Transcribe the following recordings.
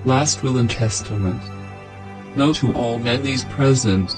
Last Will and Testament. Know to all men these present,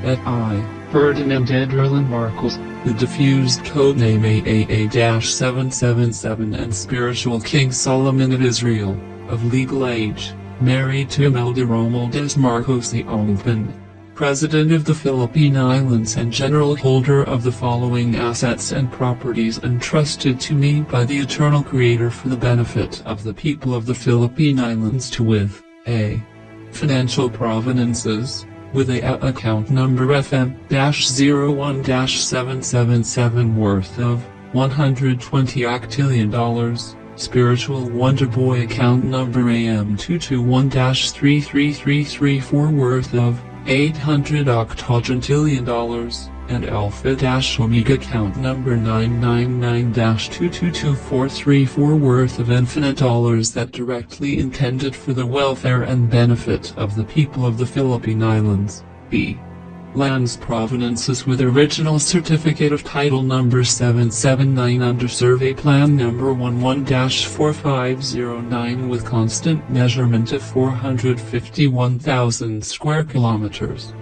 that I, Ferdinand Ederlin Marcos, the diffused codename AAA-777 and spiritual King Solomon of Israel, of legal age, married to Imelda Romualdez Marcos the Olvin, President of the Philippine Islands and general holder of the following assets and properties entrusted to me by the Eternal Creator for the benefit of the people of the Philippine Islands, to wit, a. Financial provenances, with a account number FM-01-777 worth of $120 octillion, spiritual Wonder Boy account number AM221-33334 worth of $800 octogentillion, and Alpha-Omega account number 999-222434 worth of infinite dollars that directly intended for the welfare and benefit of the people of the Philippine Islands. B. Lands provenances with original certificate of title number 779 under survey plan number 11-4509 with constant measurement of 451,000 square kilometers.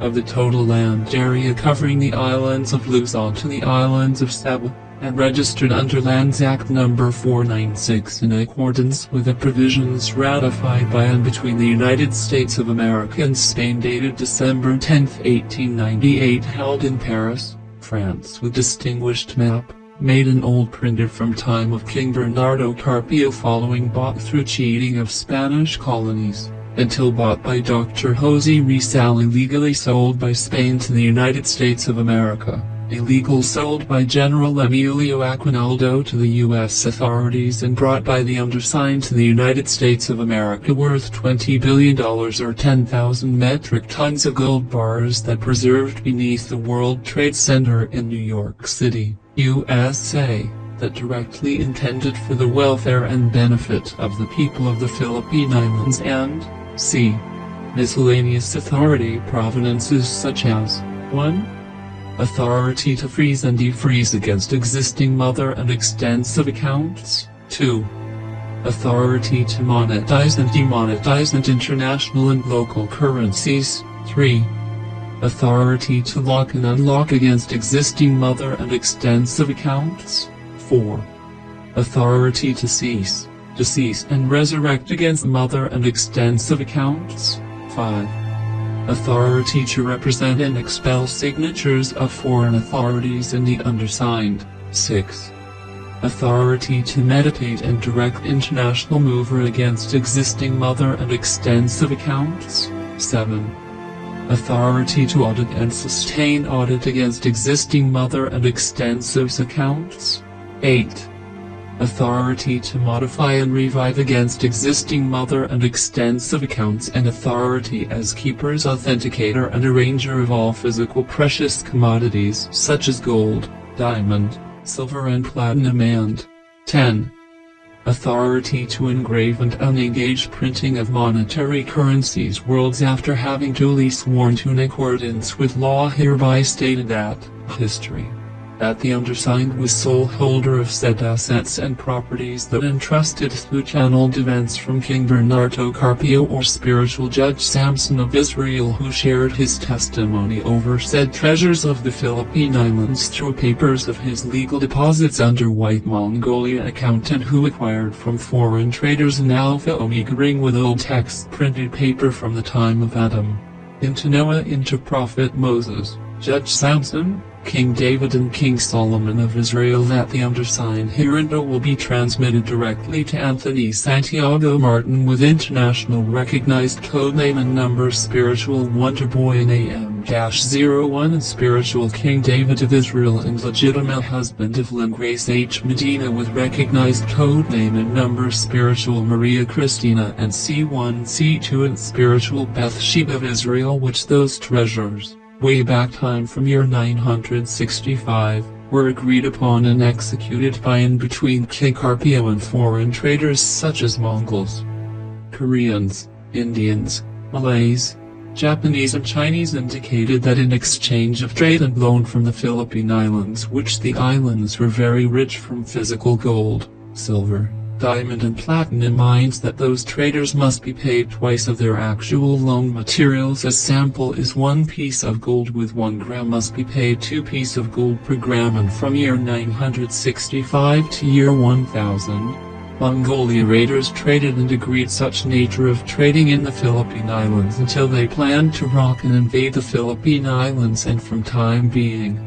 Of the total land area covering the islands of Luzon to the islands of Cebu, and registered under Lands Act number 496 in accordance with the provisions ratified by and between the United States of America and Spain dated December 10, 1898, held in Paris, France, with distinguished map, made in old printed from time of King Bernardo Carpio following bought through cheating of Spanish colonies, until bought by Dr. Jose Rizal illegally sold by Spain to the United States of America. Illegal sold by General Emilio Aguinaldo to the U.S. authorities and brought by the undersigned to the United States of America worth $20 billion or 10,000 metric tons of gold bars that preserved beneath the World Trade Center in New York City, USA, that directly intended for the welfare and benefit of the people of the Philippine Islands, and c. miscellaneous authority provenances such as 1. Authority to freeze and defreeze against existing mother and extensive accounts. 2. Authority to monetize and demonetize and international and local currencies. 3. Authority to lock and unlock against existing mother and extensive accounts. 4. Authority to cease, decease and resurrect against mother and extensive accounts. 5. Authority to represent and expel signatures of foreign authorities in the undersigned. 6. Authority to meditate and direct international mover against existing mother and extensive accounts. 7. Authority to audit and sustain audit against existing mother and extensive accounts. 8. Authority to modify and revive against existing mother and extensive accounts, and authority as keepers, authenticator and arranger of all physical precious commodities such as gold, diamond, silver and platinum, and 10. Authority to engrave and unengage printing of monetary currencies worlds after having duly sworn to in accordance with law hereby stated that history. That the undersigned was sole holder of said assets and properties that entrusted through channeled events from King Bernardo Carpio or spiritual Judge Samson of Israel, who shared his testimony over said treasures of the Philippine Islands through papers of his legal deposits under White Mongolia account, and who acquired from foreign traders an Alpha-Omega ring with old text printed paper from the time of Adam, into Noah, into Prophet Moses, Judge Samson, King David and King Solomon of Israel. That the undersigned hereinto will be transmitted directly to Anthony Santiago Martin with international recognized codename and number Spiritual Wonder Boy in AM-01 and Spiritual King David of Israel and legitimate husband of Lynn Grace H. Medina with recognized codename and number Spiritual Maria Christina and C1 C2 and Spiritual Bathsheba of Israel, which those treasures, way back time from year 965, were agreed upon and executed by and between King Carpio and foreign traders such as Mongols, Koreans, Indians, Malays, Japanese and Chinese, indicated that in exchange of trade and loan from the Philippine Islands, which the islands were very rich from physical gold, silver, diamond and platinum mines that those traders must be paid twice of their actual loan materials. A sample is 1 piece of gold with 1 gram must be paid 2 pieces of gold per gram, and from year 965 to year 1000, Mongolia raiders traded and agreed such nature of trading in the Philippine Islands until they planned to rock and invade the Philippine Islands, and from time being,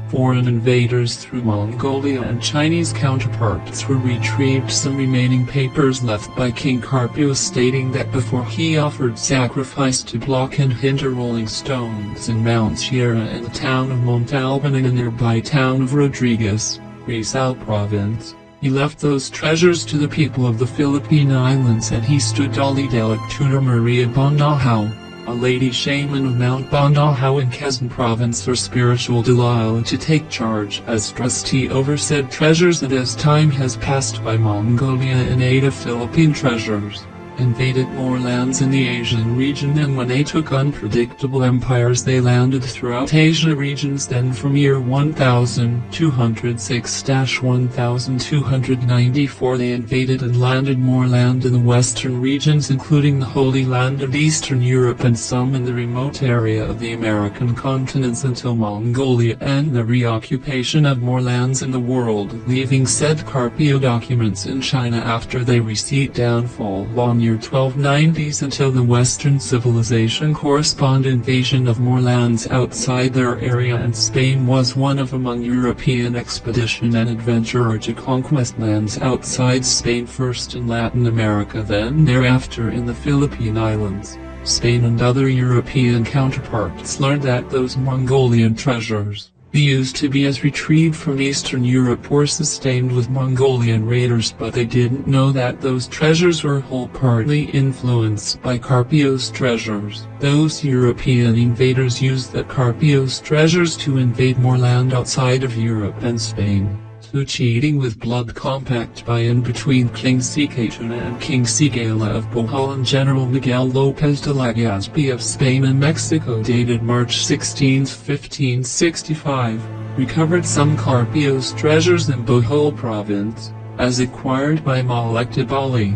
foreign invaders through Mongolia and Chinese counterparts were retrieved some remaining papers left by King Carpio stating that before he offered sacrifice to block and hinder rolling stones in Mount Sierra in the town of Montalban and the nearby town of Rodriguez, Rizal Province, he left those treasures to the people of the Philippine Islands, and he stood Dali de Lectuna Maria Bondahaw, a lady shaman of Mount Bondahaw in Quezon Province, for spiritual Delilah to take charge as trustee over said treasures, and as time has passed by, Mongolia in aid of Philippine treasures invaded more lands in the Asian region, and when they took unpredictable empires they landed throughout Asia regions. Then from year 1206-1294 they invaded and landed more land in the western regions, including the Holy Land of Eastern Europe and some in the remote area of the American continents, until Mongolia and the reoccupation of more lands in the world, leaving said Carpio documents in China after they received downfall on year 1290s until the Western civilization correspond invasion of more lands outside their area, and Spain was one of among European expedition and adventurer to conquest lands outside Spain, first in Latin America, then thereafter in the Philippine Islands. Spain and other European counterparts learned that those Mongolian treasures used to be as retrieved from Eastern Europe were sustained with Mongolian raiders, but they didn't know that those treasures were wholeheartedly influenced by Carpio's treasures. Those European invaders used the Carpio's treasures to invade more land outside of Europe and Spain, through cheating with blood compact by and between King Sikatuna and King Sigala of Bohol and General Miguel Lopez de Legazpi of Spain and Mexico, dated March 16, 1565, recovered some Carpio's treasures in Bohol province, as acquired by Malek de Bali,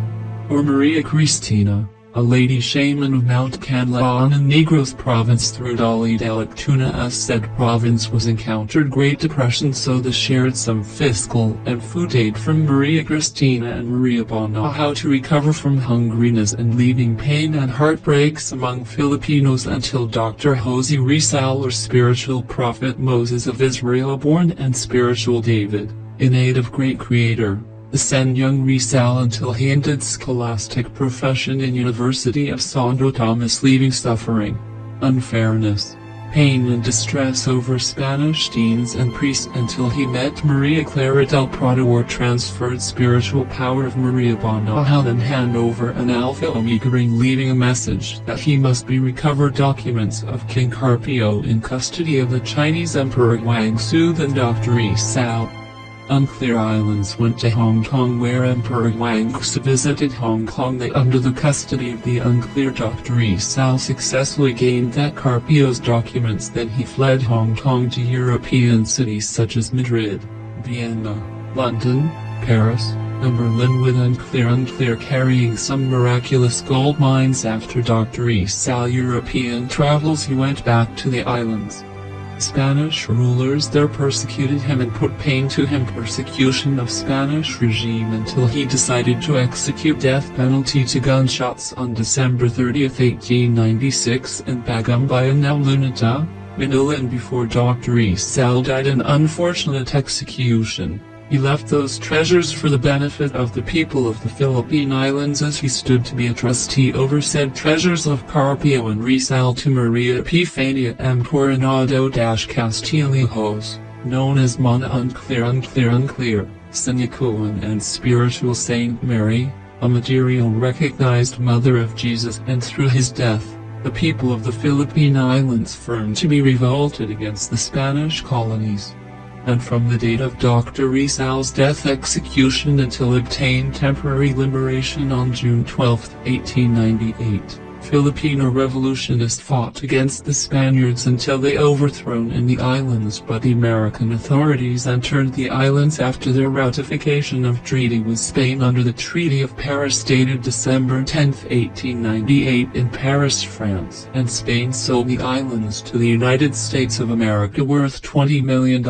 or Maria Cristina, a lady shaman of Mount Canlaon in Negros province, through Dali de Lectuna, as said province was encountered Great Depression, so they shared some fiscal and food aid from Maria Cristina and Maria Bondahaw to recover from hungriness and leaving pain and heartbreaks among Filipinos, until Dr. Jose Rizal, or spiritual prophet Moses of Israel born, and spiritual David, in aid of great creator, the send young Rizal until he ended scholastic profession in University of Santo Tomas, leaving suffering, unfairness, pain and distress over Spanish deans and priests until he met Maria Clara del Prado, or transferred spiritual power of Maria Bondahaw, then hand over an Alpha Omega ring, leaving a message that he must be recovered documents of King Carpio in custody of the Chinese Emperor Guangxu. Then Dr. Rizal, Unclear Islands, went to Hong Kong, where Emperor Guangxu visited Hong Kong. They, under the custody of the Unclear, Dr. Rizal successfully gained that Carpio's documents. Then he fled Hong Kong to European cities such as Madrid, Vienna, London, Paris, and Berlin, with Unclear carrying some miraculous gold mines. After Dr. Rizal European travels, he went back to the islands. Spanish rulers there persecuted him and put pain to him, persecution of Spanish regime, until he decided to execute death penalty to gunshots on December 30, 1896 in Bagumbayan, now Luneta, Manila, and before Dr. Rizal died an unfortunate execution, he left those treasures for the benefit of the people of the Philippine Islands, as he stood to be a trustee over said treasures of Carpio and Rizal to Maria Epifania M. Coronado-Castillejos, known as Mana Unclear, Sinacuan, and spiritual Saint Mary, a material recognized Mother of Jesus, and through his death, the people of the Philippine Islands firm to be revolted against the Spanish colonies. And from the date of Dr. Rizal's death execution until obtained temporary liberation on June 12, 1898, Filipino revolutionists fought against the Spaniards until they overthrown in the islands, but the American authorities entered the islands after their ratification of treaty with Spain under the Treaty of Paris dated December 10, 1898 in Paris, France, and Spain sold the islands to the United States of America worth $20 million.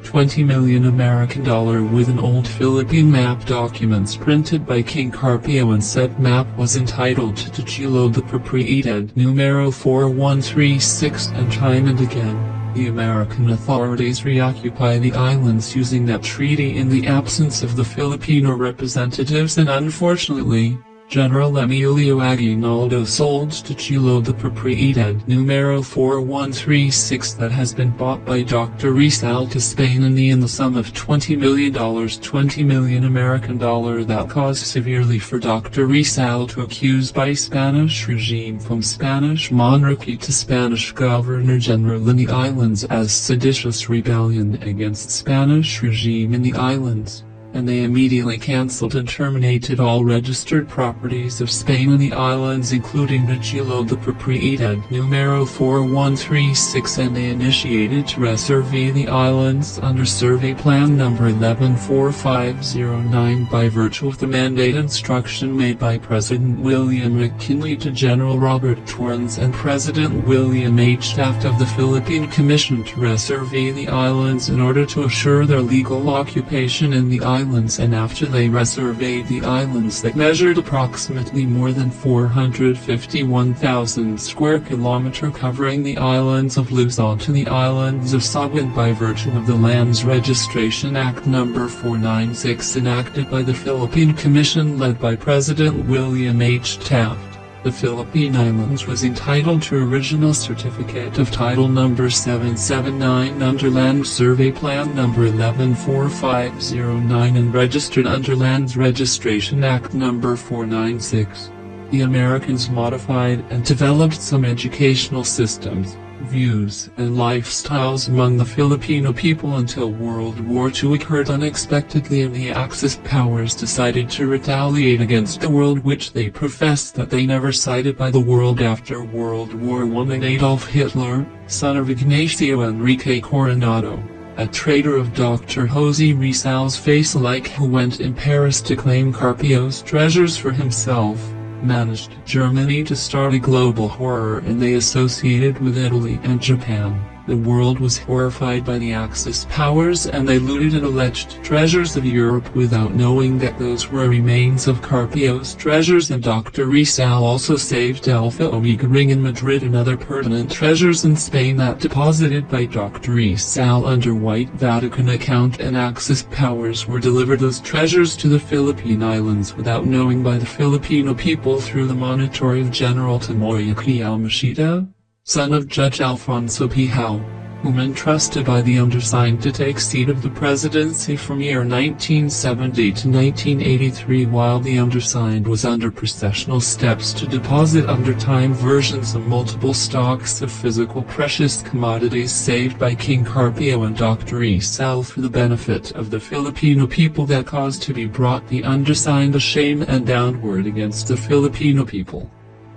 20 million American dollar with an old Philippine map documents printed by King Carpio, and said map was entitled Tagilo de Propiedad numero 4136, and time and again, the American authorities reoccupy the islands using that treaty in the absence of the Filipino representatives, and unfortunately, General Emilio Aguinaldo sold Tagilo de Propiedad numero 4136 that has been bought by Dr. Rizal to Spain in the sum of $20 million, 20 million American dollar, that caused severely for Dr. Rizal to accuse by Spanish regime from Spanish monarchy to Spanish Governor General in the islands as seditious rebellion against Spanish regime in the islands, and they immediately cancelled and terminated all registered properties of Spain in the islands, including Tagilo de Propiedad numero 4136, and they initiated to resurvey the islands under Survey Plan number 114509 by virtue of the mandate instruction made by President William McKinley to General Robert Torrens and President William H. Taft of the Philippine Commission to resurvey the islands in order to assure their legal occupation in the islands. And after they resurveyed the islands that measured approximately more than 451,000 square kilometers, covering the islands of Luzon to the islands of Saguin by virtue of the Lands Registration Act No. 496 enacted by the Philippine Commission led by President William H. Taft, the Philippine Islands was entitled to original certificate of title number 779 under Land Survey Plan number 114509 and registered under Lands Registration Act number 496. The Americans modified and developed some educational systems, views, and lifestyles among the Filipino people until World War II occurred unexpectedly, and the Axis powers decided to retaliate against the world which they professed that they never cited by the world after World War I. And Adolf Hitler, son of Ignacio Enrique Coronado, a traitor of Dr. Jose Rizal's face-alike who went in Paris to claim Carpio's treasures for himself, managed Germany to start a global horror, and they associated with Italy and Japan. The world was horrified by the Axis powers, and they looted and alleged treasures of Europe without knowing that those were remains of Carpio's treasures, and Dr. Rizal also saved Alpha Omega Ring in Madrid and other pertinent treasures in Spain that deposited by Dr. Rizal under White Vatican account, and Axis powers were delivered those treasures to the Philippine Islands without knowing by the Filipino people through the monitory of General Tomoyuki Yamashita, son of Judge Alfonso P. Howe, whom entrusted by the undersigned to take seat of the presidency from year 1970 to 1983, while the undersigned was under processional steps to deposit under time versions of multiple stocks of physical precious commodities saved by King Carpio and Dr. Rizal for the benefit of the Filipino people, that caused to be brought the undersigned to shame and downward against the Filipino people.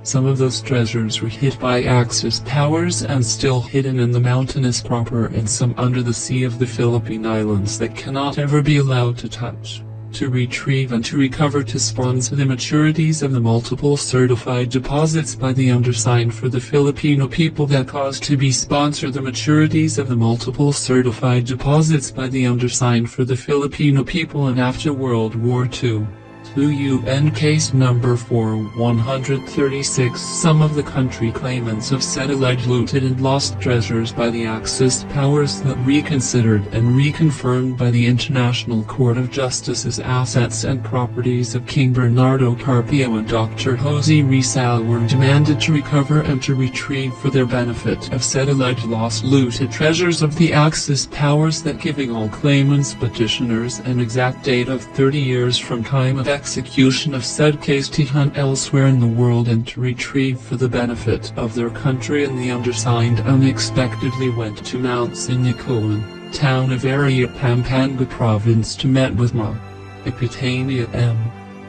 Some of those treasures were hid by Axis powers and still hidden in the mountainous proper, and some under the sea of the Philippine Islands that cannot ever be allowed to touch, to retrieve and to recover, to sponsor the maturities of the multiple certified deposits by the undersigned for the Filipino people, that caused to be sponsored the maturities of the multiple certified deposits by the undersigned for the Filipino people. And after World War II, UN Case Number 4136, some of the country claimants of said alleged looted and lost treasures by the Axis powers that reconsidered and reconfirmed by the International Court of Justice as assets and properties of King Bernardo Carpio and Dr. Jose Rizal were demanded to recover and to retrieve for their benefit of said alleged lost looted treasures of the Axis powers, that giving all claimants petitioners an exact date of 30 years from time of execution of said case to hunt elsewhere in the world and to retrieve for the benefit of their country. And the undersigned unexpectedly went to Mount Sinacuan, town of Area Pampanga province, to meet with Ma. Epitania M.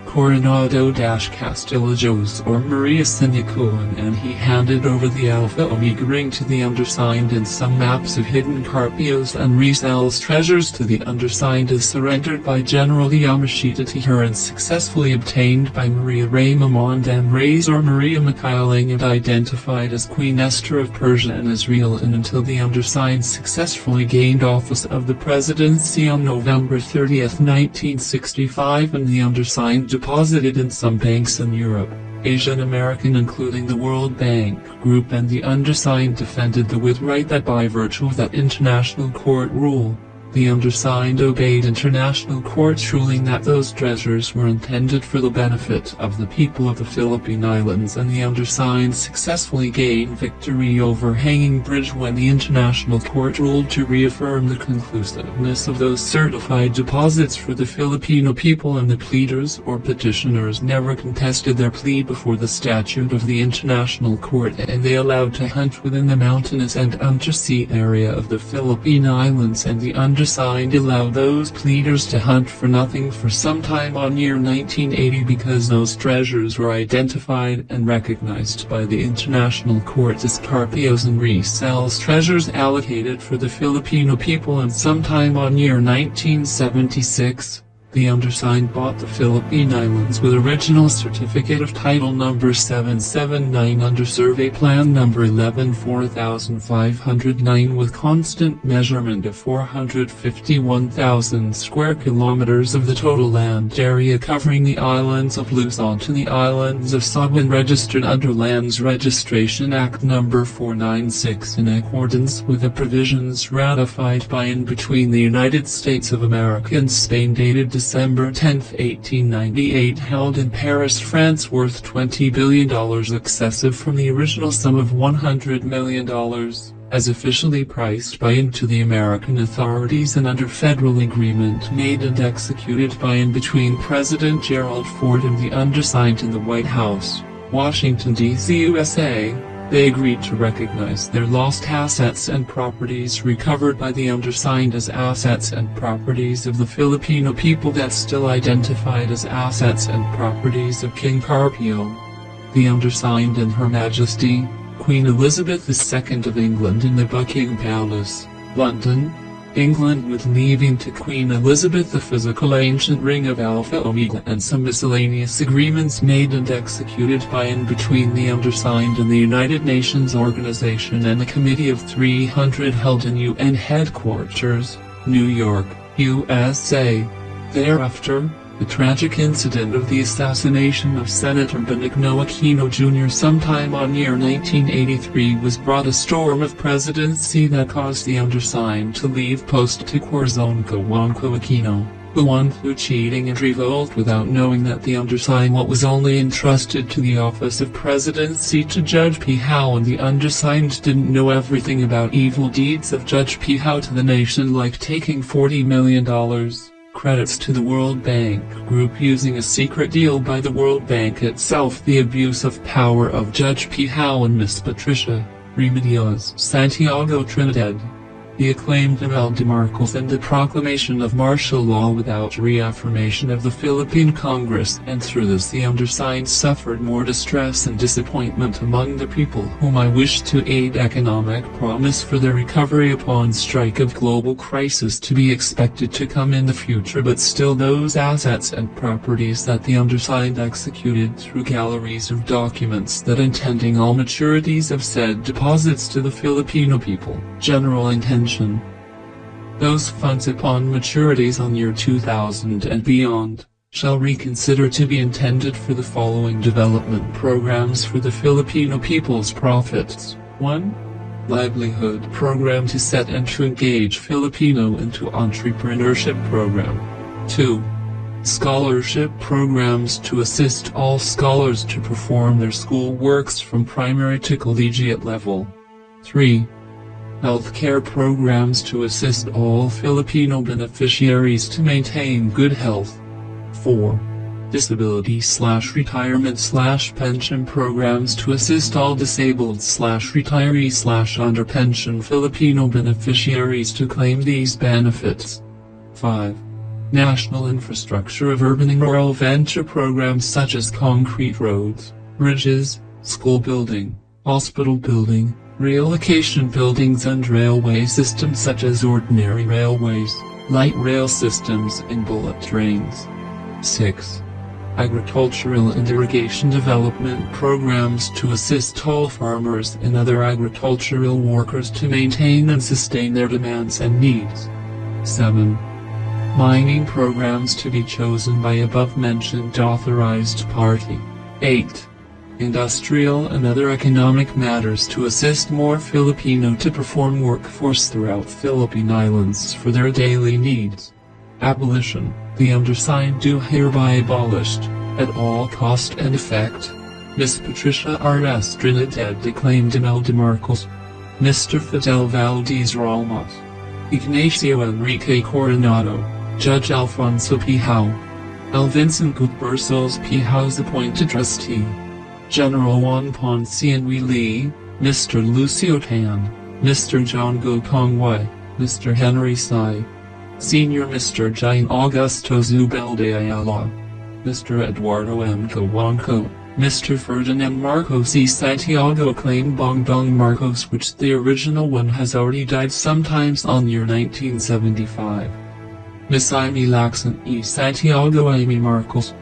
Coronado Castillo or Maria Sinicuan, and he handed over the Alpha Omega ring to the undersigned and some maps of hidden Carpios and Rizal's treasures to the undersigned as surrendered by General Yamashita to her and successfully obtained by Maria Raymond and Reyes or Maria Mikhailing and identified as Queen Esther of Persia and Israel, and until the undersigned successfully gained office of the presidency on November 30, 1965, and the undersigned deposited in some banks in Europe, Asia and American including the World Bank Group, and the undersigned defended the with right that by virtue of that international court rule, the undersigned obeyed international court's ruling that those treasures were intended for the benefit of the people of the Philippine Islands, and the undersigned successfully gained victory over Hanging Bridge when the international court ruled to reaffirm the conclusiveness of those certified deposits for the Filipino people, and the pleaders or petitioners never contested their plea before the statute of the international court, and they allowed to hunt within the mountainous and undersea area of the Philippine Islands, and the undersigned allowed those pleaders to hunt for nothing for some time on year 1980 because those treasures were identified and recognized by the international court as Carpios and Rizal's treasures allocated for the Filipino people, and sometime on year 1976, the undersigned bought the Philippine Islands with original certificate of title number 779 under survey plan number 114509 with constant measurement of 451,000 square kilometers of the total land area covering the islands of Luzon to the islands of Saba, and registered under Lands Registration Act number 496 in accordance with the provisions ratified by and between the United States of America and Spain dated December 10, 1898, held in Paris, France, worth $20 billion, excessive from the original sum of $100 million, as officially priced by and to the American authorities and under federal agreement made and executed by and between President Gerald Ford and the undersigned in the White House, Washington, D.C., USA. They agreed to recognize their lost assets and properties recovered by the undersigned as assets and properties of the Filipino people that still identified as assets and properties of King Carpio. The undersigned and Her Majesty, Queen Elizabeth II of England in the Buckingham Palace, London, England, with leaving to Queen Elizabeth the physical ancient ring of Alpha Omega and some miscellaneous agreements made and executed by and between the undersigned and the United Nations Organization and the Committee of 300 held in UN headquarters, New York, USA. Thereafter, the tragic incident of the assassination of Senator Benigno Aquino Jr. sometime on year 1983 was brought a storm of presidency that caused the undersigned to leave post to Corazon Cojuangco Aquino, who won through cheating and revolt without knowing that the undersigned what was only entrusted to the office of presidency to Judge P. Howe, and the undersigned didn't know everything about evil deeds of Judge P. Howe to the nation, like taking $40 million. Credits to the World Bank Group using a secret deal by the World Bank itself, the abuse of power of Judge P. Howe and Miss Patricia Remedios Santiago Trinidad, the acclaimed Imelda Marcos, and the proclamation of martial law without reaffirmation of the Philippine Congress, and through this the undersigned suffered more distress and disappointment among the people whom I wish to aid. Economic promise for their recovery upon strike of global crisis to be expected to come in the future, but still those assets and properties that the undersigned executed through galleries of documents that intending all maturities of said deposits to the Filipino people, general intention. Those funds upon maturities on year 2000 and beyond, shall reconsider to be intended for the following development programs for the Filipino people's profits. 1. Livelihood program to set and to engage Filipino into entrepreneurship program. 2. Scholarship programs to assist all scholars to perform their school works from primary to collegiate level. 3. Healthcare programs to assist all Filipino beneficiaries to maintain good health. 4. Disability/retirement/pension programs to assist all disabled/retiree/under pension Filipino beneficiaries to claim these benefits. 5. national infrastructure of urban and rural venture programs such as concrete roads, bridges, school building, hospital building, relocation buildings and railway systems such as ordinary railways, light rail systems and bullet trains. 6. Agricultural and irrigation development programs to assist all farmers and other agricultural workers to maintain and sustain their demands and needs. 7. Mining programs to be chosen by above-mentioned authorized party. 8. Industrial and other economic matters to assist more Filipino to perform workforce throughout Philippine Islands for their daily needs. Abolition. The undersigned do hereby abolished, at all cost and effect. Miss Patricia R.S. Trinidad declaimed Imelda Marcos. Mr. Fidel Valdez Ramos. Ignacio Enrique Coronado. Judge Alfonso P. Howe. L. Vincent Gutbersos P. Howe's appointed trustee. General Juan Ponce Enri Lee, Mr. Lucio Tan, Mr. John Go Kongway, Mr. Henry Sai, Senior Mr. Jain Augusto Zubelde Ayala, Mr. Eduardo M. Cawanco, Mr. Ferdinand Marcos y Santiago claimed Bongbong Marcos, which the original one has already died sometimes on year 1975. Miss Amy Lacson y Santiago Amy Marcos,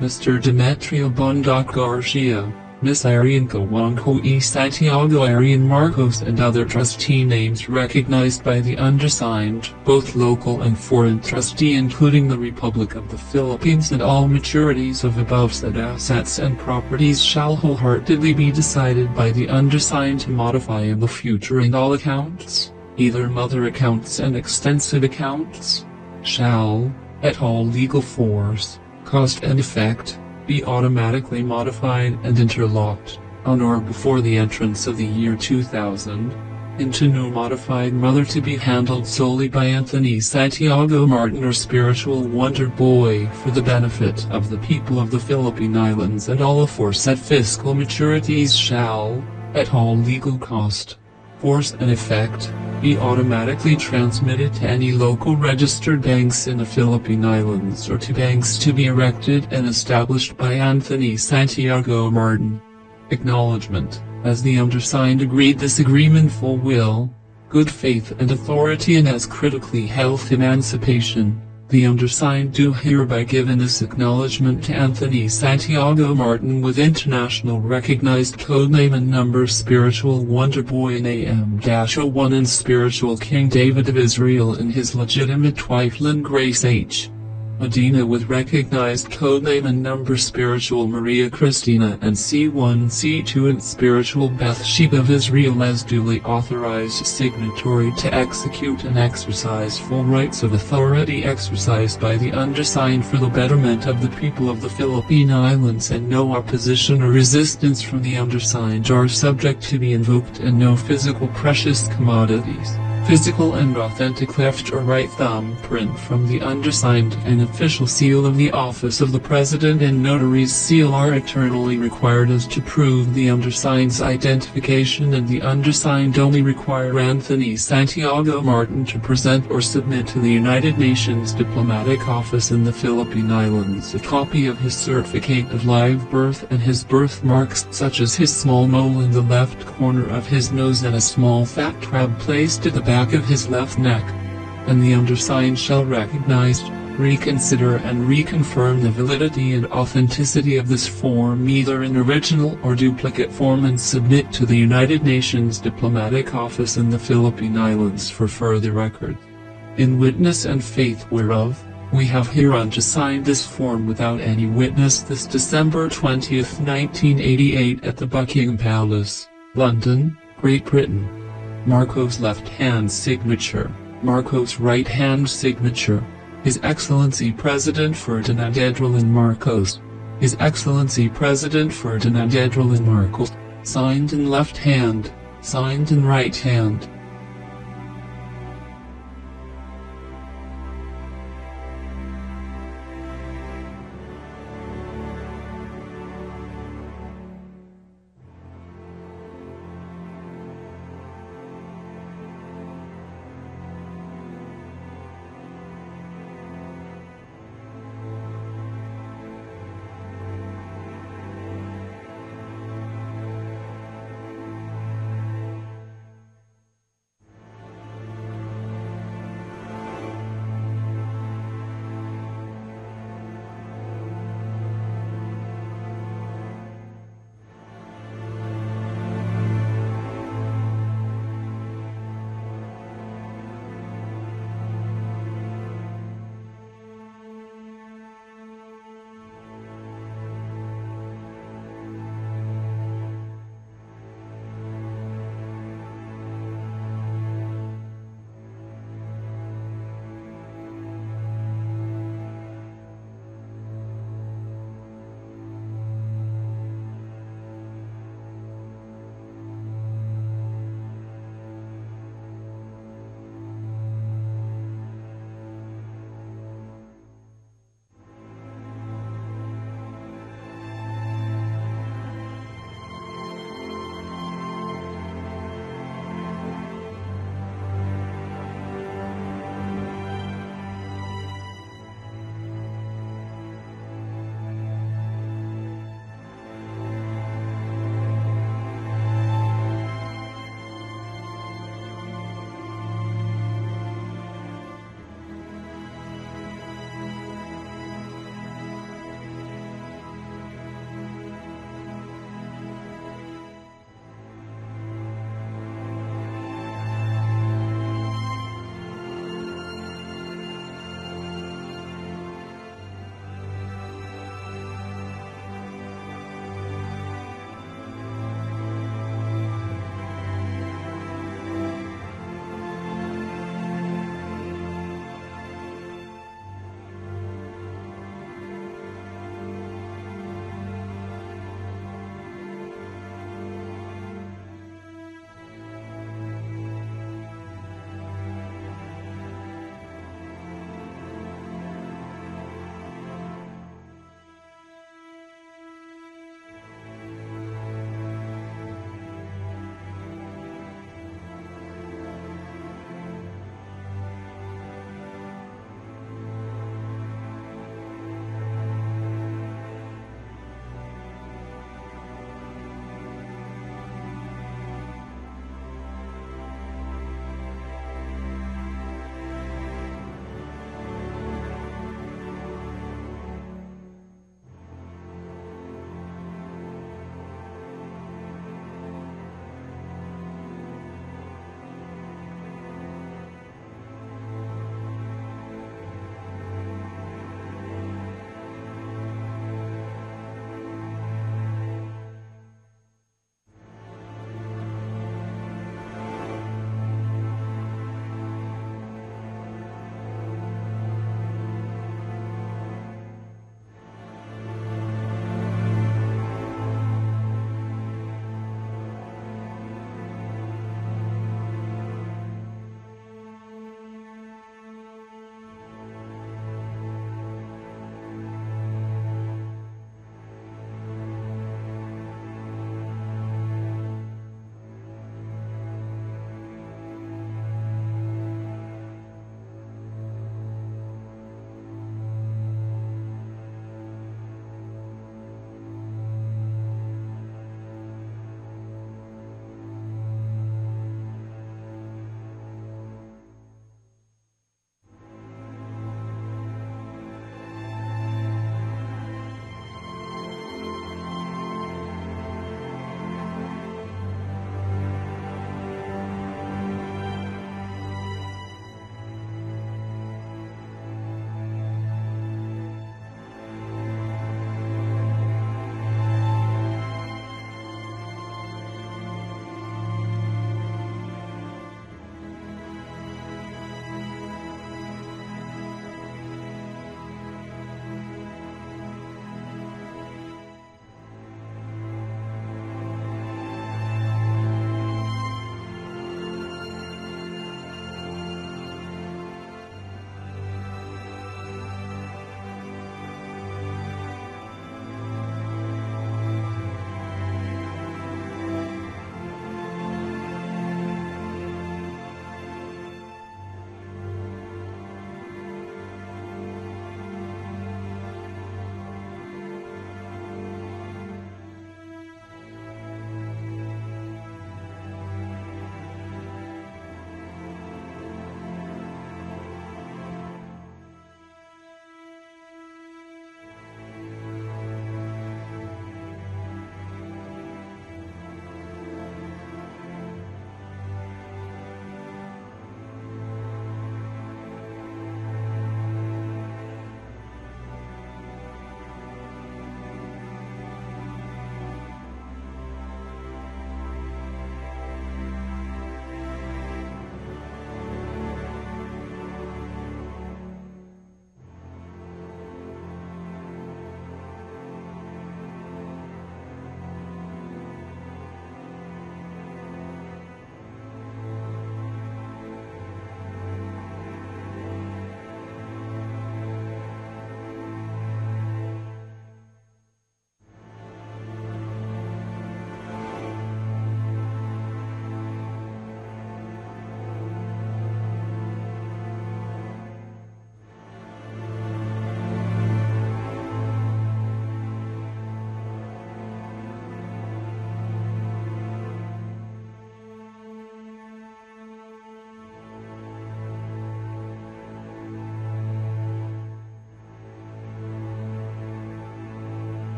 Mr. Demetrio Bondoc Garcia, Miss Irene Cawanco y Santiago Arian Marcos and other trustee names recognized by the undersigned, both local and foreign trustee including the Republic of the Philippines, and all maturities of above said assets and properties shall wholeheartedly be decided by the undersigned to modify in the future, and all accounts, either mother accounts and extensive accounts, shall, at all legal force, cost and effect, be automatically modified and interlocked, on or before the entrance of the year 2000, into new modified mother to be handled solely by Anthony Santiago Martin or Spiritual Wonder Boy for the benefit of the people of the Philippine Islands, and all aforesaid fiscal maturities shall, at all legal cost, force and effect, be automatically transmitted to any local registered banks in the Philippine Islands or to banks to be erected and established by Anthony Santiago Martin. Acknowledgement. As the undersigned agreed this agreement full will, good faith and authority, and as critically health emancipation, the undersigned do hereby give in this acknowledgement to Anthony Santiago Martin with international recognized codename and number Spiritual Wonder Boy in AM-01 and Spiritual King David of Israel and his legitimate wife Lynn Grace H. Medina with recognized codename and number Spiritual Maria Cristina and C1 C2 and Spiritual Bathsheba of Israel as duly authorized signatory to execute and exercise full rights of authority exercised by the undersigned for the betterment of the people of the Philippine Islands, and no opposition or resistance from the undersigned are subject to be invoked, and no physical precious commodities, physical and authentic left or right thumbprint from the undersigned, and official seal of the office of the President and notary's seal are eternally required as to prove the undersigned's identification, and the undersigned only require Anthony Santiago Martin to present or submit to the United Nations Diplomatic Office in the Philippine Islands a copy of his certificate of live birth and his birthmarks, such as his small mole in the left corner of his nose and a small fat crab placed at the back of his left neck, and the undersigned shall recognize, reconsider and reconfirm the validity and authenticity of this form either in original or duplicate form, and submit to the United Nations Diplomatic Office in the Philippine Islands for further record. In witness and faith whereof, we have hereunto signed this form without any witness this December 20th, 1988 at the Buckingham Palace, London, Great Britain. Marcos left-hand signature, Marcos right-hand signature, His Excellency President Ferdinand Edralin Marcos, His Excellency President Ferdinand Edralin Marcos, signed in left hand, signed in right hand.